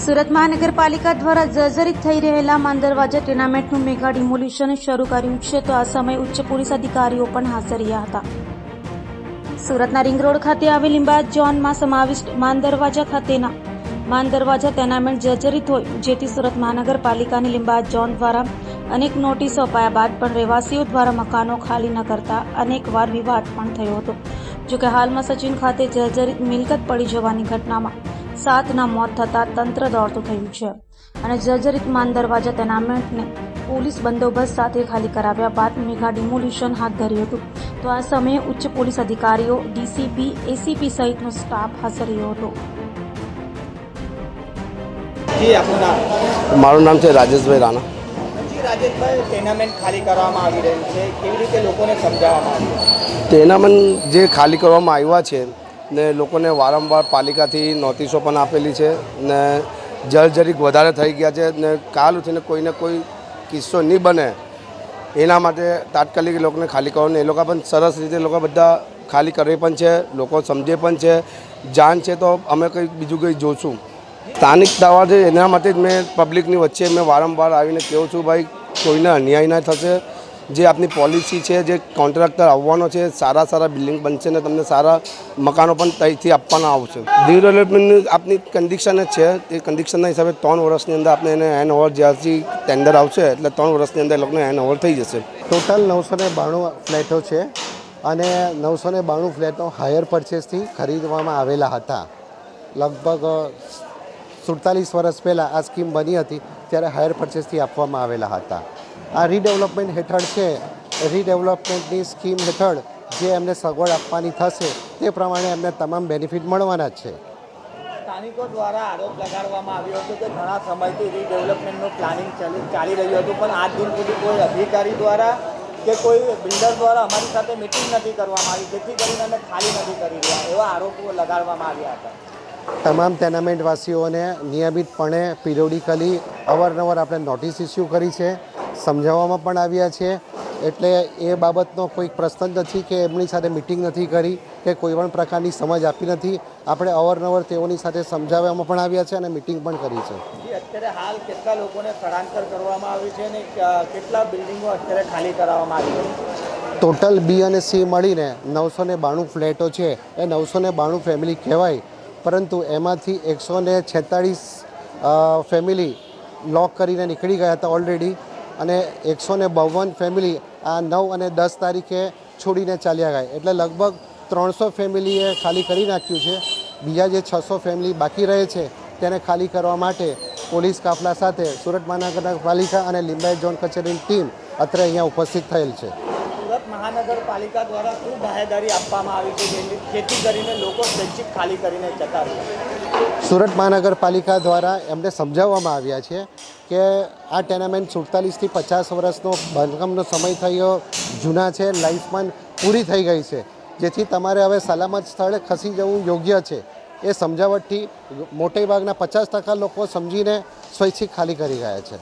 સુરત મહાનગરપાલિકા દ્વારા જર્જરિત થઈ રહેલા માંદરવાજા ટેનામેન્ટનું મેગા ડિમોલિશન શરૂ કર્યું છે, તો આ સમયે ઉચ્ચ પોલીસ અધિકારીઓ પણ હાજર રહ્યા હતા. સુરતના રિંગ રોડ ખાતે આવેલ લિંબાયત ઝોનમાં સમાવિષ્ટ માંદરવાજા ખાતેના માંદરવાજા ટેનામેન્ટ જર્જરિત હોય, જેથી સુરત મહાનગરપાલિકાની લિંબાયત ઝોન દ્વારા અનેક નોટિસો અપાયા બાદ પણ રહેવાસીઓ દ્વારા મકાનો ખાલી ન કરતા અનેકવાર વિવાદ પણ થયો હતો. જોકે હાલમાં સચિન ખાતે જર્જરિત મિલકત પડી જવાની ઘટનામાં 7ના મોત થતાં તંત્ર દોડતું થયું છે અને જર્જરિત માંદરવાજા ટેનામેન્ટને પોલીસ બંદોબસ્ત સાથે ખાલી કરાવ્યા બાદ મેગા ડિમોલિશન હાથ ધર્યું હતું. તો આ સમયે ઉચ્ચ પોલીસ અધિકારીઓ, ડીસીપી, એસીપી સહિતનો સ્ટાફ હાજર રહ્યો હતો. મારું નામ છે રાજેશભાઈ રાણા. રાજેશભાઈ, ટેનામેન્ટ ખાલી કરવામાં આવી રહ્યું છે, કેવી રીતે લોકોને સમજાવવામાં આવ્યું? ટેનામેન્ટ જે ખાલી કરવામાં આવ્યા છે ને લોકોને વારંવાર પાલિકાથી નોટિસો પણ આપેલી છે ને જર્જરિત વધારે થઈ ગયા છે ને કાલ ઉઠીને કોઈને કોઈ કિસ્સો નહીં બને એના માટે તાત્કાલિક એ લોકોને ખાલી કરવાનું. એ લોકો પણ સરસ રીતે લોકો બધા ખાલી કરે પણ છે, લોકો સમજે પણ છે. જાણ છે તો અમે કંઈ બીજું કંઈ જોશું. સ્થાનિક દાવા છે એના માટે જ મેં પબ્લિકની વચ્ચે મેં વારંવાર આવીને કહું છું, ભાઈ કોઈને અન્યાય ના થશે. જે આપની પોલિસી છે, જે કોન્ટ્રાક્ટર આવવાનો છે, સારા બિલ્ડિંગ બનશે ને તમને સારા મકાનો પણ ત્યાંથી આપવાના આવશે. રિડેવલપમેન્ટની આપની કન્ડિશન જ છે, એ કન્ડિશનના હિસાબે 3 વર્ષની અંદર આપણે એને હેન્ડ ઓવર જ્યારથી ટેન્ડર આવશે એટલે 3 વર્ષની અંદર એ લોકોને હેન્ડ ઓવર થઈ જશે. ટોટલ 992 ફ્લેટો છે અને 992 ફ્લેટો હાયર પરચેસથી ખરીદવામાં આવેલા હતા. લગભગ 47 વર્ષ પહેલાં આ સ્કીમ બની હતી ત્યારે હાયર પરચેસથી આપવામાં આવેલા હતા. આ રીડેવલપમેન્ટ હેઠળ છે. રીડેવલપમેન્ટની સ્કીમ હેઠળ જે એમને સગવડ આપવાની થશે તે પ્રમાણે એમને તમામ બેનિફિટ મળવાના જ છે. સ્થાનિકો દ્વારા આરોપ લગાડવામાં આવ્યો હતો કે ઘણા સમયથી રીડેવલપમેન્ટનું પ્લાનિંગ ચાલી રહ્યું હતું, પણ આજ દિન સુધી કોઈ અધિકારી દ્વારા કે કોઈ બિલ્ડર દ્વારા અમારી સાથે મિટિંગ નથી કરવામાં આવી, જેથી કરીને અમે ખાલી નથી કરી રહ્યા, એવા આરોપો લગાડવામાં આવ્યા હતા. તમામ ટેનામેન્ટવાસીઓને નિયમિતપણે પિરિયોડિકલી અવારનવાર આપણે નોટિસ ઇસ્યુ કરી છે, સમજાવવામાં પણ આવ્યા છે. એટલે એ બાબતનો કોઈ પ્રશ્ન જ નથી કે એમની સાથે મિટિંગ નથી કરી કે કોઈ પણ પ્રકારની સમજ આપી નથી. આપણે અવારનવાર તેઓની સાથે સમજાવવામાં પણ આવ્યા છે અને મિટિંગ પણ કરી છે. અત્યારે હાલ કેટલા લોકોને સ્થળાંતર કરવામાં આવ્યું છે અને કેટલા બિલ્ડિંગો અત્યારે ખાલી કરાવવામાં આવી છે? ટોટલ બી અને સી મળીને 992 ફ્લેટો છે. એ 992 ફેમિલી કહેવાય, પરંતુ એમાંથી 146 ફેમિલી લોક કરીને નીકળી ગયા હતા ઓલરેડી અને 152 ફેમિલી આ 9 અને 10 તારીખે છોડીને ચાલ્યા ગયા. એટલે લગભગ 300 ફેમિલીએ ખાલી કરી નાખ્યું છે. બીજા જે 600 ફેમિલી બાકી રહે છે તેને ખાલી કરવા માટે પોલીસ કાફલા સાથે સુરત મહાનગરપાલિકા અને લિંબાયત ઝોન કચેરીની ટીમ અત્યારે અહીંયા ઉપસ્થિત થયેલ છે. સુરત મહાનગરપાલિકા દ્વારા શું બાહેધરી આપવામાં આવી છે જેથી કરીને લોકો સ્વૈચ્છિક ખાલી કરીને જતા રહે? સુરત મહાનગરપાલિકા દ્વારા એમને સમજાવવામાં આવ્યા છે કે આ ટેનામેન્ટ 47થી 50 વર્ષનો બાંધકામનો સમય થયો જૂના છે, લાઈફમાં પૂરી થઈ ગઈ છે, જેથી તમારે હવે સલામત સ્થળે ખસી જવું યોગ્ય છે. એ સમજાવટથી મોટેભાગના 50% લોકો સમજીને સ્વૈચ્છિક ખાલી કરી ગયા છે.